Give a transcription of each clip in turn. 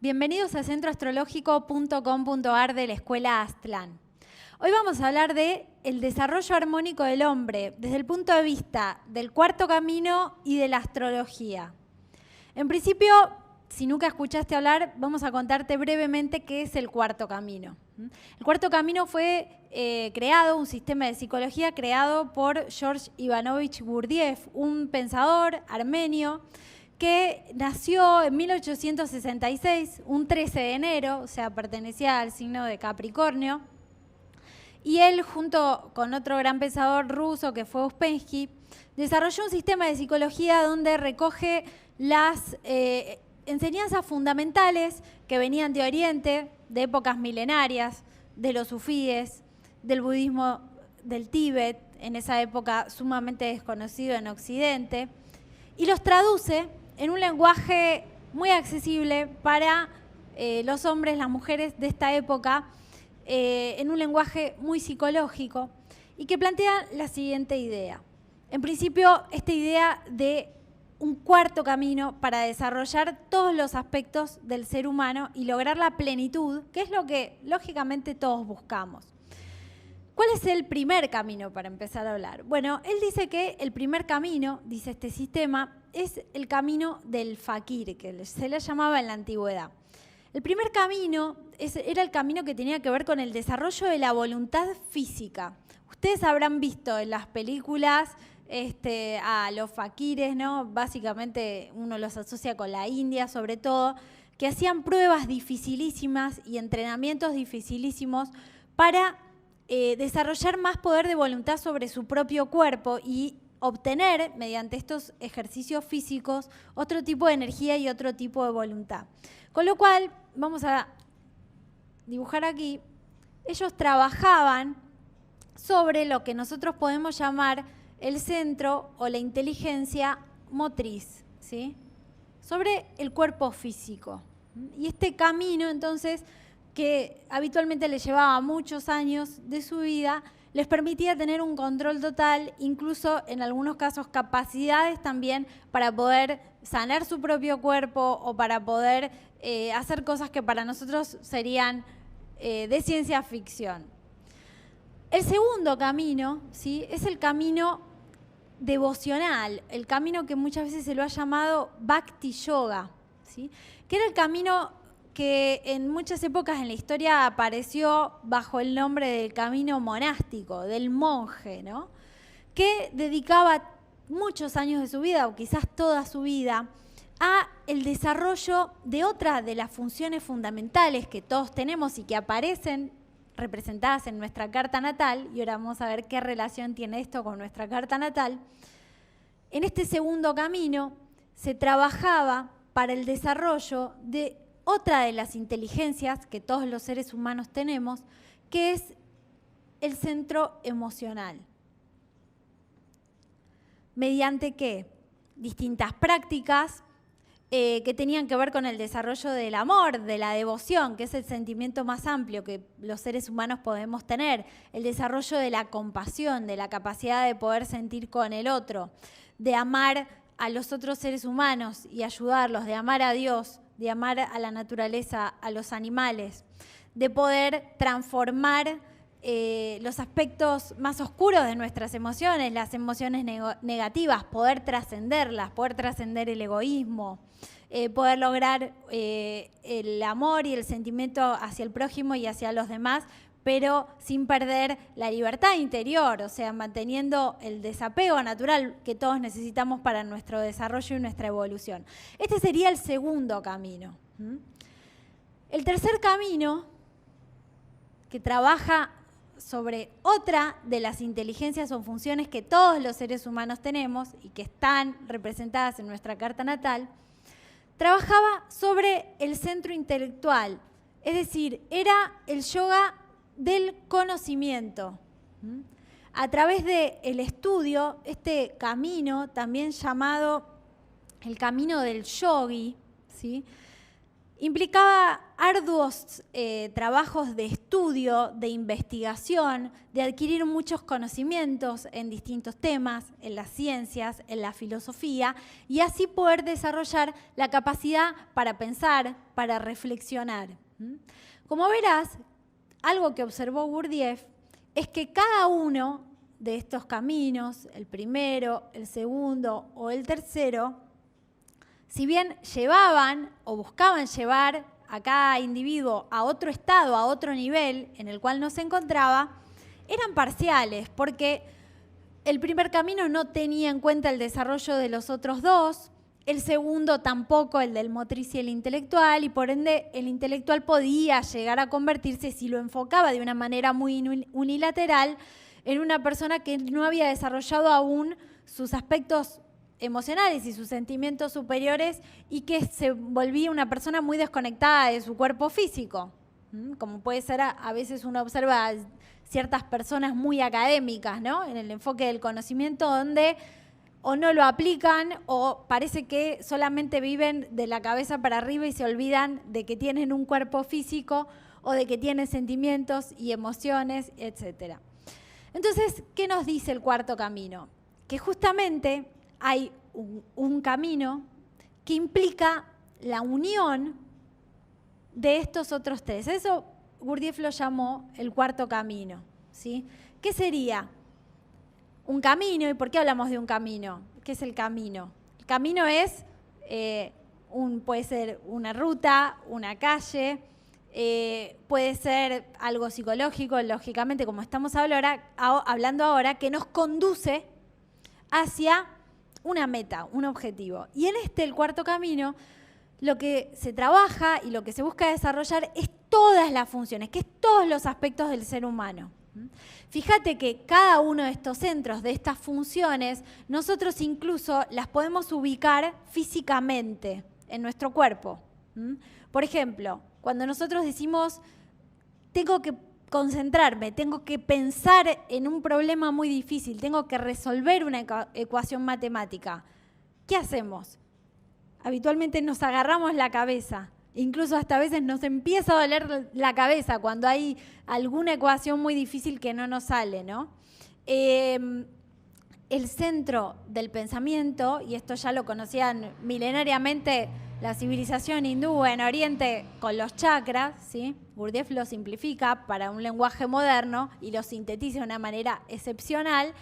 Bienvenidos a centroastrológico.com.ar de la Escuela Aztlán. Hoy vamos a hablar de el desarrollo armónico del hombre desde el punto de vista del cuarto camino y de la astrología. En principio, si nunca escuchaste hablar, vamos a contarte brevemente qué es el cuarto camino. El cuarto camino fue creado, un sistema de psicología creado por George Ivanovich Gurdjieff, un pensador armenio que nació en 1866, un 13 de enero, o sea, pertenecía al signo de Capricornio. Y él, junto con otro gran pensador ruso que fue Uspensky, desarrolló un sistema de psicología donde recoge las enseñanzas fundamentales que venían de Oriente, de épocas milenarias, de los sufíes, del budismo del Tíbet, en esa época sumamente desconocido en Occidente, y los traduce en un lenguaje muy accesible para los hombres, las mujeres de esta época, en un lenguaje muy psicológico y que plantea la siguiente idea. En principio, esta idea de un cuarto camino para desarrollar todos los aspectos del ser humano y lograr la plenitud, que es lo que lógicamente todos buscamos. ¿Cuál es el primer camino para empezar a hablar? Bueno, él dice que el primer camino, dice este sistema, es el camino del fakir, que se le llamaba en la antigüedad. El primer camino era el camino que tenía que ver con el desarrollo de la voluntad física. Ustedes habrán visto en las películas a los fakires, ¿no? Básicamente uno los asocia con la India, sobre todo, que hacían pruebas dificilísimas y entrenamientos dificilísimos para desarrollar más poder de voluntad sobre su propio cuerpo y obtener, mediante estos ejercicios físicos, otro tipo de energía y otro tipo de voluntad. Con lo cual, vamos a dibujar aquí, ellos trabajaban sobre lo que nosotros podemos llamar el centro o la inteligencia motriz, ¿sí? Sobre el cuerpo físico. Y este camino, entonces, que habitualmente les llevaba muchos años de su vida, les permitía tener un control total, incluso en algunos casos capacidades también para poder sanar su propio cuerpo o para poder hacer cosas que para nosotros serían de ciencia ficción. El segundo camino, ¿sí?, es el camino devocional, el camino que muchas veces se lo ha llamado Bhakti Yoga, ¿sí?, que era el camino que en muchas épocas en la historia apareció bajo el nombre del camino monástico, del monje, ¿no?, que dedicaba muchos años de su vida, o quizás toda su vida, a el desarrollo de otra de las funciones fundamentales que todos tenemos y que aparecen representadas en nuestra carta natal, y ahora vamos a ver qué relación tiene esto con nuestra carta natal. En este segundo camino se trabajaba para el desarrollo de otra de las inteligencias que todos los seres humanos tenemos, que es el centro emocional. ¿Mediante qué? Distintas prácticas que tenían que ver con el desarrollo del amor, de la devoción, que es el sentimiento más amplio que los seres humanos podemos tener, el desarrollo de la compasión, de la capacidad de poder sentir con el otro, de amar a los otros seres humanos y ayudarlos, de amar a Dios, de amar a la naturaleza, a los animales, de poder transformar los aspectos más oscuros de nuestras emociones, las emociones negativas, poder trascenderlas, poder trascender el egoísmo, poder lograr el amor y el sentimiento hacia el prójimo y hacia los demás, pero sin perder la libertad interior, o sea, manteniendo el desapego natural que todos necesitamos para nuestro desarrollo y nuestra evolución. Este sería el segundo camino. El tercer camino, que trabaja sobre otra de las inteligencias o funciones que todos los seres humanos tenemos y que están representadas en nuestra carta natal, trabajaba sobre el centro intelectual, es decir, era el yoga del conocimiento. A través del estudio, este camino, también llamado el camino del yogi, ¿sí?, implicaba arduos trabajos de estudio, de investigación, de adquirir muchos conocimientos en distintos temas, en las ciencias, en la filosofía, y así poder desarrollar la capacidad para pensar, para reflexionar. Como verás, algo que observó Gurdjieff es que cada uno de estos caminos, el primero, el segundo o el tercero, si bien llevaban o buscaban llevar a cada individuo a otro estado, a otro nivel en el cual no se encontraba, eran parciales, porque el primer camino no tenía en cuenta el desarrollo de los otros dos, el segundo tampoco, el del motriz y el intelectual, y por ende el intelectual podía llegar a convertirse, si lo enfocaba de una manera muy unilateral, en una persona que no había desarrollado aún sus aspectos emocionales y sus sentimientos superiores y que se volvía una persona muy desconectada de su cuerpo físico. Como puede ser, a veces uno observa ciertas personas muy académicas, ¿no? En el enfoque del conocimiento, donde o no lo aplican o parece que solamente viven de la cabeza para arriba y se olvidan de que tienen un cuerpo físico o de que tienen sentimientos y emociones, etc. Entonces, ¿qué nos dice el cuarto camino? Que justamente hay un camino que implica la unión de estos otros tres. Eso Gurdjieff lo llamó el cuarto camino, ¿sí? ¿Qué sería? Un camino. ¿Y por qué hablamos de un camino? ¿Qué es el camino? El camino es, puede ser una ruta, una calle, puede ser algo psicológico, lógicamente, como estamos hablando ahora, que nos conduce hacia una meta, un objetivo. Y en el cuarto camino, lo que se trabaja y lo que se busca desarrollar es todas las funciones, que es todos los aspectos del ser humano. Fíjate que cada uno de estos centros, de estas funciones, nosotros incluso las podemos ubicar físicamente en nuestro cuerpo. Por ejemplo, cuando nosotros decimos, tengo que concentrarme, tengo que pensar en un problema muy difícil, tengo que resolver una ecuación matemática, ¿qué hacemos? Habitualmente nos agarramos la cabeza. Incluso hasta a veces nos empieza a doler la cabeza cuando hay alguna ecuación muy difícil que no nos sale, ¿no? El centro del pensamiento, y esto ya lo conocían milenariamente la civilización hindú en Oriente con los chakras, ¿sí? Gurdjieff lo simplifica para un lenguaje moderno y lo sintetiza de una manera excepcional.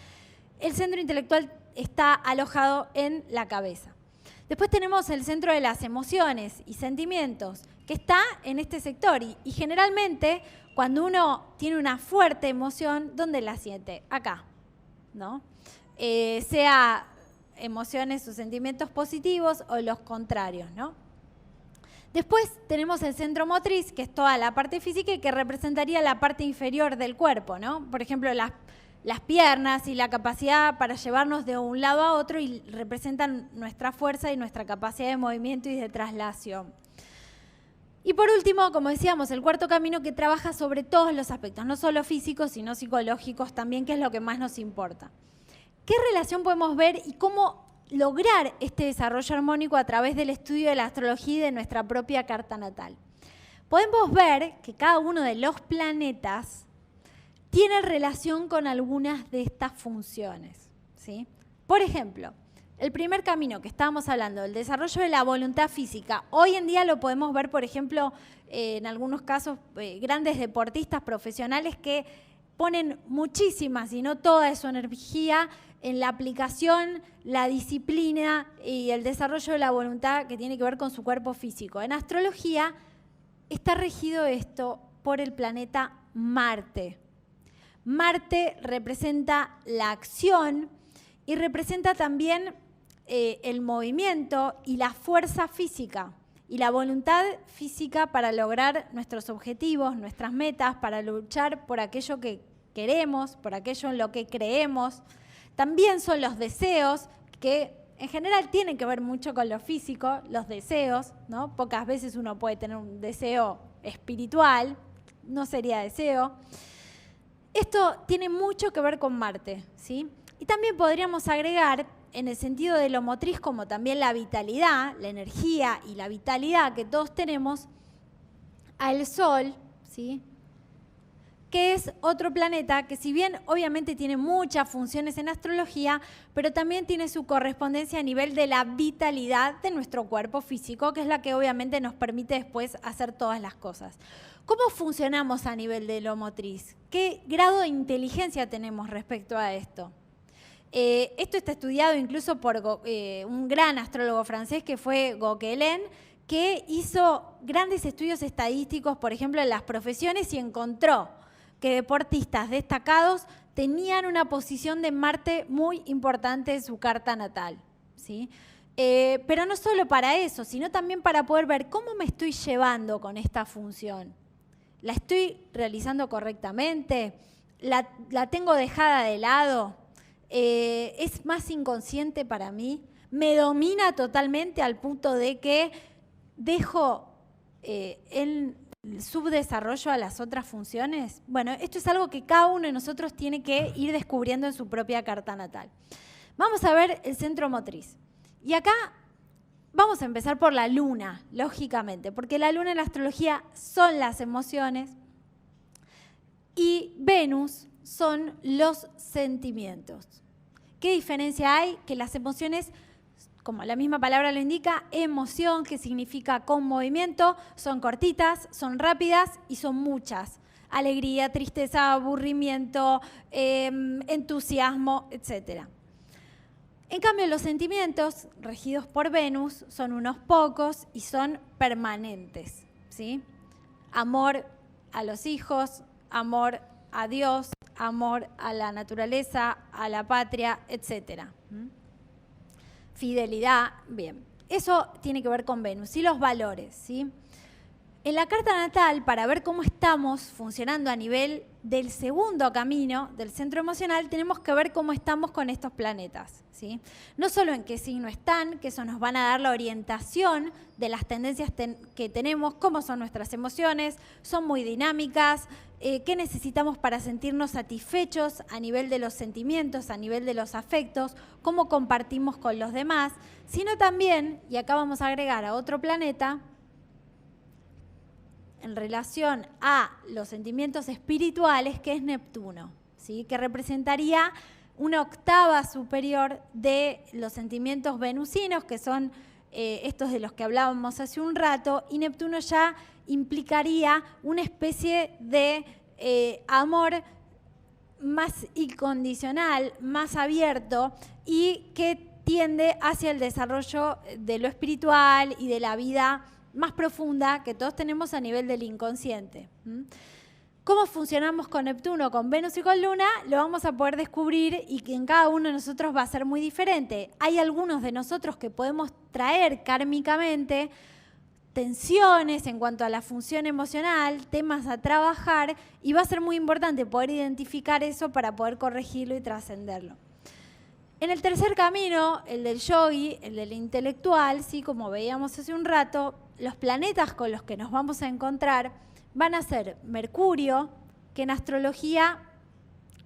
El centro intelectual está alojado en la cabeza. Después tenemos el centro de las emociones y sentimientos, que está en este sector. Y generalmente, cuando uno tiene una fuerte emoción, ¿dónde la siente? Acá, ¿no? Sea emociones o sentimientos positivos o los contrarios, ¿no? Después tenemos el centro motriz, que es toda la parte física y que representaría la parte inferior del cuerpo, ¿no? Por ejemplo, las piernas y la capacidad para llevarnos de un lado a otro y representan nuestra fuerza y nuestra capacidad de movimiento y de traslación. Y por último, como decíamos, el cuarto camino que trabaja sobre todos los aspectos, no solo físicos, sino psicológicos también, que es lo que más nos importa. ¿Qué relación podemos ver y cómo lograr este desarrollo armónico a través del estudio de la astrología y de nuestra propia carta natal? Podemos ver que cada uno de los planetas tiene relación con algunas de estas funciones, ¿sí? Por ejemplo, el primer camino que estábamos hablando, el desarrollo de la voluntad física, hoy en día lo podemos ver, por ejemplo, en algunos casos, grandes deportistas profesionales que ponen muchísima, si no toda su energía en la aplicación, la disciplina y el desarrollo de la voluntad que tiene que ver con su cuerpo físico. En astrología está regido esto por el planeta Marte. Marte representa la acción y representa también el movimiento y la fuerza física y la voluntad física para lograr nuestros objetivos, nuestras metas, para luchar por aquello que queremos, por aquello en lo que creemos. También son los deseos, que en general tienen que ver mucho con lo físico, los deseos, ¿no? Pocas veces uno puede tener un deseo espiritual, no sería deseo. Esto tiene mucho que ver con Marte, ¿sí? Y también podríamos agregar, en el sentido de lo motriz, como también la vitalidad, la energía y la vitalidad que todos tenemos, al Sol, ¿sí? Que es otro planeta que, si bien obviamente tiene muchas funciones en astrología, pero también tiene su correspondencia a nivel de la vitalidad de nuestro cuerpo físico, que es la que obviamente nos permite después hacer todas las cosas. ¿Cómo funcionamos a nivel de lo motriz? ¿Qué grado de inteligencia tenemos respecto a esto? Esto está estudiado incluso por un gran astrólogo francés que fue Gauquelin, que hizo grandes estudios estadísticos, por ejemplo, en las profesiones, y encontró que deportistas destacados tenían una posición de Marte muy importante en su carta natal, ¿sí? Pero no solo para eso, sino también para poder ver cómo me estoy llevando con esta función. ¿La estoy realizando correctamente? ¿La tengo dejada de lado? ¿Es más inconsciente para mí? ¿Me domina totalmente al punto de que dejo el subdesarrollo a las otras funciones? Bueno, esto es algo que cada uno de nosotros tiene que ir descubriendo en su propia carta natal. Vamos a ver el centro motriz. Y acá vamos a empezar por la luna, lógicamente, porque la luna en la astrología son las emociones y Venus son los sentimientos. ¿Qué diferencia hay? Que las emociones, como la misma palabra lo indica, emoción, que significa con movimiento, son cortitas, son rápidas y son muchas. Alegría, tristeza, aburrimiento, entusiasmo, etc. En cambio, los sentimientos, regidos por Venus, son unos pocos y son permanentes, ¿sí? Amor a los hijos, amor a Dios, amor a la naturaleza, a la patria, etc. Fidelidad, bien. Eso tiene que ver con Venus y los valores, ¿sí? En la carta natal, para ver cómo estamos funcionando a nivel del segundo camino, del centro emocional, tenemos que ver cómo estamos con estos planetas, ¿sí? No solo en qué signo están, que eso nos van a dar la orientación de las tendencias que tenemos, cómo son nuestras emociones, son muy dinámicas, qué necesitamos para sentirnos satisfechos a nivel de los sentimientos, a nivel de los afectos, cómo compartimos con los demás, sino también, y acá vamos a agregar a otro planeta, en relación a los sentimientos espirituales, que es Neptuno, ¿sí? Que representaría una octava superior de los sentimientos venusinos, que son estos de los que hablábamos hace un rato, y Neptuno ya implicaría una especie de amor más incondicional, más abierto, y que tiende hacia el desarrollo de lo espiritual y de la vida más profunda que todos tenemos a nivel del inconsciente. ¿Cómo funcionamos con Neptuno, con Venus y con Luna? Lo vamos a poder descubrir, y que en cada uno de nosotros va a ser muy diferente. Hay algunos de nosotros que podemos traer kármicamente tensiones en cuanto a la función emocional, temas a trabajar, y va a ser muy importante poder identificar eso para poder corregirlo y trascenderlo. En el tercer camino, el del yogi, el del intelectual, ¿sí? Como veíamos hace un rato, los planetas con los que nos vamos a encontrar van a ser Mercurio, que en astrología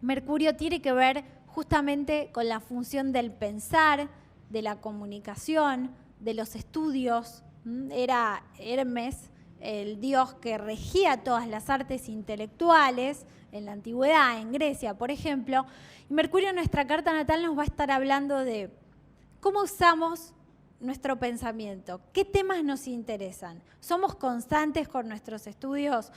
Mercurio tiene que ver justamente con la función del pensar, de la comunicación, de los estudios. Era Hermes, el dios que regía todas las artes intelectuales en la antigüedad, en Grecia, por ejemplo. Y Mercurio en nuestra carta natal nos va a estar hablando de cómo usamos nuestro pensamiento, qué temas nos interesan. ¿Somos constantes con nuestros estudios?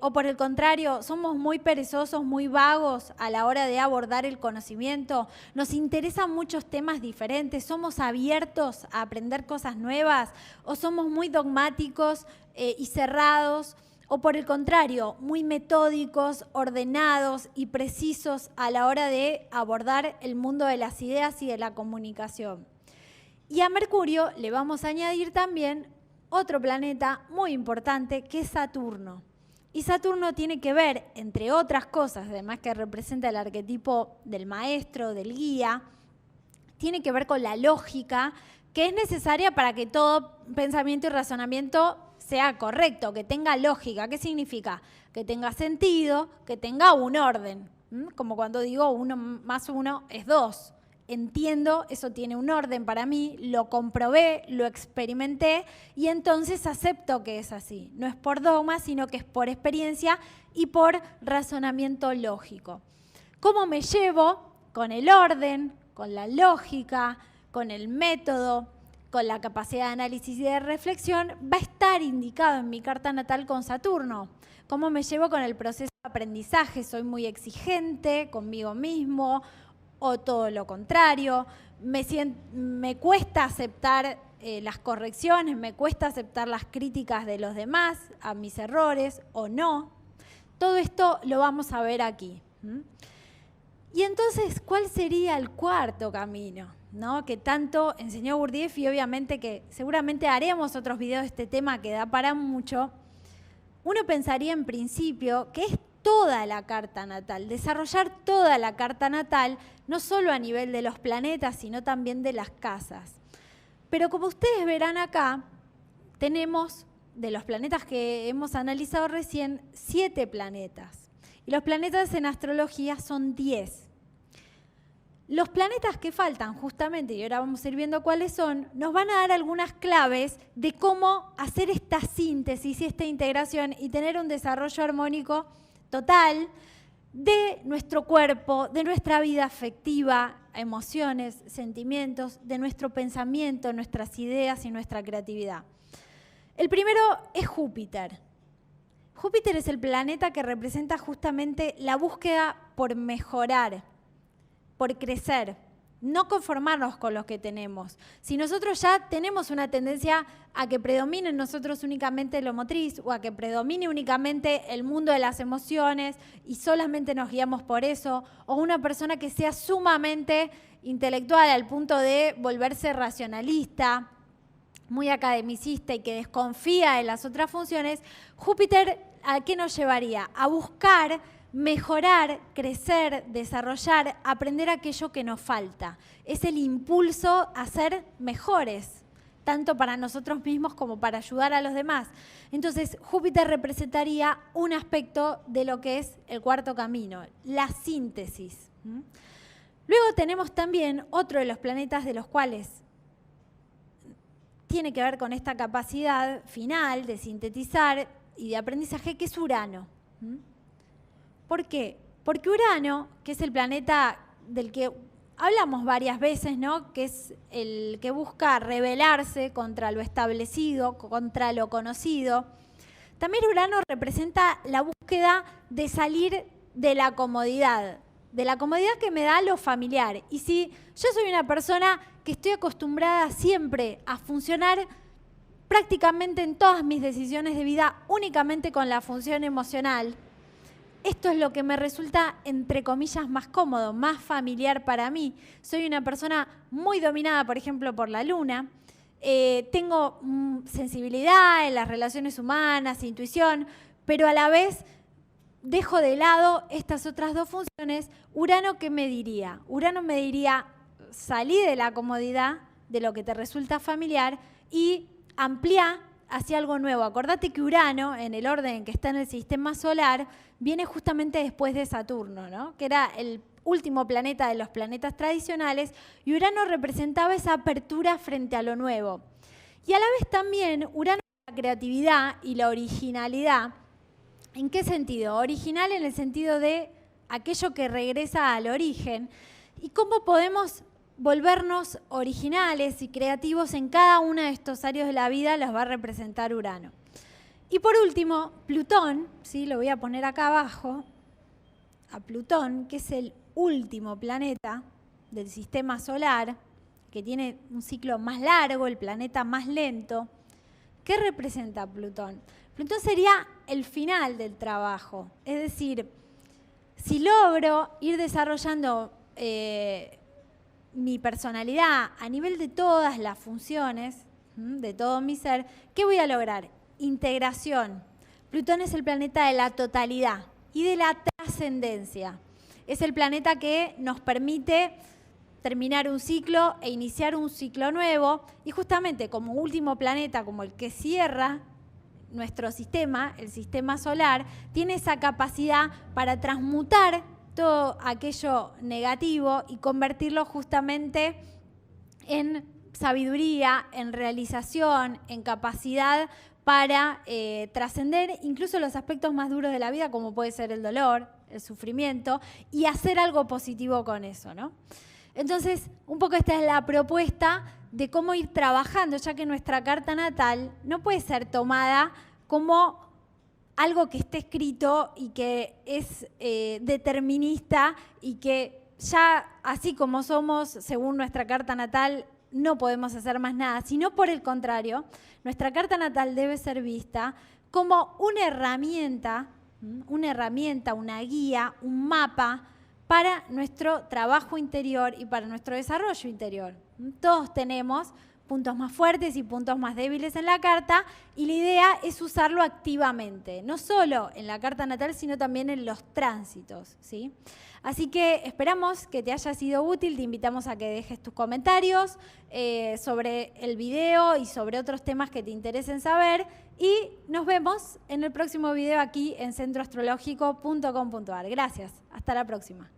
¿O por el contrario, somos muy perezosos, muy vagos a la hora de abordar el conocimiento? ¿Nos interesan muchos temas diferentes? ¿Somos abiertos a aprender cosas nuevas? ¿O somos muy dogmáticos y cerrados? ¿O por el contrario, muy metódicos, ordenados y precisos a la hora de abordar el mundo de las ideas y de la comunicación? Y a Mercurio le vamos a añadir también otro planeta muy importante, que es Saturno. Y Saturno tiene que ver, entre otras cosas, además que representa el arquetipo del maestro, del guía, tiene que ver con la lógica, que es necesaria para que todo pensamiento y razonamiento sea correcto, que tenga lógica. ¿Qué significa? Que tenga sentido, que tenga un orden. Como cuando digo 1 más 1 es 2. entiendo, eso tiene un orden para mí, lo comprobé, lo experimenté y entonces acepto que es así. No es por dogma, sino que es por experiencia y por razonamiento lógico. ¿Cómo me llevo? Con el orden, con la lógica, con el método, con la capacidad de análisis y de reflexión, va a estar indicado en mi carta natal con Saturno. ¿Cómo me llevo con el proceso de aprendizaje? ¿Soy muy exigente conmigo mismo o todo lo contrario? Me cuesta aceptar las correcciones, me cuesta aceptar las críticas de los demás a mis errores o no. Todo esto lo vamos a ver aquí. Y entonces, ¿cuál sería el cuarto camino? ¿No? Que tanto enseñó Gurdjieff y obviamente que seguramente haremos otros videos de este tema que da para mucho. Uno pensaría en principio que es toda la carta natal, desarrollar toda la carta natal, no solo a nivel de los planetas, sino también de las casas. Pero como ustedes verán acá, tenemos, de los planetas que hemos analizado recién, 7 planetas. Y los planetas en astrología son 10. Los planetas que faltan, justamente, y ahora vamos a ir viendo cuáles son, nos van a dar algunas claves de cómo hacer esta síntesis y esta integración y tener un desarrollo armónico total de nuestro cuerpo, de nuestra vida afectiva, emociones, sentimientos, de nuestro pensamiento, nuestras ideas y nuestra creatividad. El primero es Júpiter. Júpiter es el planeta que representa justamente la búsqueda por mejorar, por crecer, no conformarnos con lo que tenemos. Si nosotros ya tenemos una tendencia a que predomine en nosotros únicamente lo motriz o a que predomine únicamente el mundo de las emociones y solamente nos guiamos por eso, o una persona que sea sumamente intelectual al punto de volverse racionalista, muy academicista y que desconfía de las otras funciones, Júpiter, ¿a qué nos llevaría? A buscar mejorar, crecer, desarrollar, aprender aquello que nos falta. Es el impulso a ser mejores, tanto para nosotros mismos como para ayudar a los demás. Entonces, Júpiter representaría un aspecto de lo que es el cuarto camino, la síntesis. Luego tenemos también otro de los planetas de los cuales tiene que ver con esta capacidad final de sintetizar y de aprendizaje, que es Urano. ¿Por qué? Porque Urano, que es el planeta del que hablamos varias veces, ¿no? Que es el que busca rebelarse contra lo establecido, contra lo conocido, también Urano representa la búsqueda de salir de la comodidad que me da lo familiar. Y si yo soy una persona que estoy acostumbrada siempre a funcionar prácticamente en todas mis decisiones de vida únicamente con la función emocional, esto es lo que me resulta, entre comillas, más cómodo, más familiar para mí. Soy una persona muy dominada, por ejemplo, por la luna. Tengo sensibilidad en las relaciones humanas, intuición, pero a la vez dejo de lado estas otras dos funciones. Urano, ¿qué me diría? Urano me diría, salí de la comodidad, de lo que te resulta familiar, y amplía hacia algo nuevo. Acordate que Urano, en el orden en que está en el sistema solar, viene justamente después de Saturno, ¿no? Que era el último planeta de los planetas tradicionales, y Urano representaba esa apertura frente a lo nuevo. Y a la vez también Urano es la creatividad y la originalidad. ¿En qué sentido? Original en el sentido de aquello que regresa al origen, y cómo podemos volvernos originales y creativos en cada uno de estos áreas de la vida los va a representar Urano. Y por último, Plutón, ¿sí? Lo voy a poner acá abajo, a Plutón, que es el último planeta del sistema solar, que tiene un ciclo más largo, el planeta más lento. ¿Qué representa Plutón? Plutón sería el final del trabajo, es decir, si logro ir desarrollando mi personalidad a nivel de todas las funciones, de todo mi ser, ¿qué voy a lograr? Integración. Plutón es el planeta de la totalidad y de la trascendencia. Es el planeta que nos permite terminar un ciclo e iniciar un ciclo nuevo, y justamente como último planeta, como el que cierra nuestro sistema, el sistema solar, tiene esa capacidad para transmutar todo aquello negativo y convertirlo justamente en sabiduría, en realización, en capacidad para trascender incluso los aspectos más duros de la vida, como puede ser el dolor, el sufrimiento, y hacer algo positivo con eso, ¿no? Entonces, un poco esta es la propuesta de cómo ir trabajando, ya que nuestra carta natal no puede ser tomada como algo que esté escrito y que es determinista y que ya así como somos, según nuestra carta natal, no podemos hacer más nada, sino por el contrario, nuestra carta natal debe ser vista como una herramienta, una guía, un mapa para nuestro trabajo interior y para nuestro desarrollo interior. Todos tenemos puntos más fuertes y puntos más débiles en la carta y la idea es usarlo activamente, no solo en la carta natal, sino también en los tránsitos, ¿sí? Así que esperamos que te haya sido útil, te invitamos a que dejes tus comentarios sobre el video y sobre otros temas que te interesen saber y nos vemos en el próximo video aquí en centroastrológico.com.ar. Gracias, hasta la próxima.